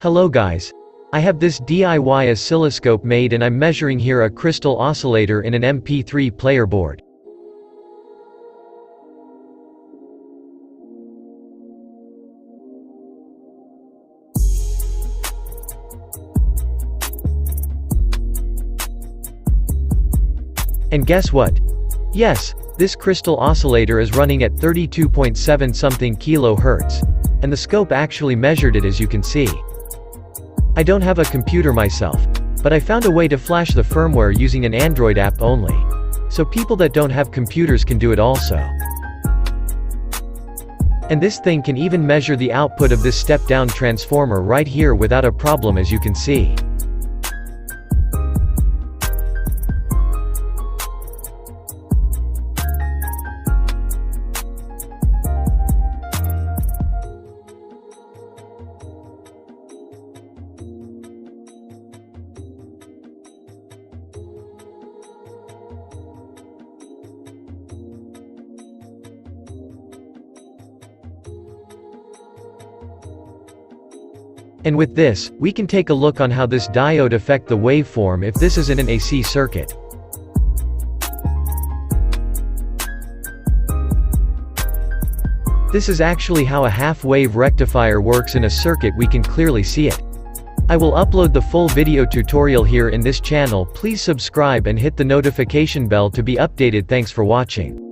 Hello guys. I have this DIY oscilloscope made and I'm measuring here a crystal oscillator in an MP3 player board. And guess what? Yes, this crystal oscillator is running at 32.7 something kHz, and the scope actually measured it, as you can see. I don't have a computer myself, but I found a way to flash the firmware using an Android app only. So people that don't have computers can do it also. And this thing can even measure the output of this step-down transformer right here without a problem, as you can see. And with this, we can take a look on how this diode affect the waveform if this is in an AC circuit. This is actually how a half-wave rectifier works in a circuit. We can clearly see it. I will upload the full video tutorial here in this channel. Please subscribe and hit the notification bell to be updated. Thanks for watching.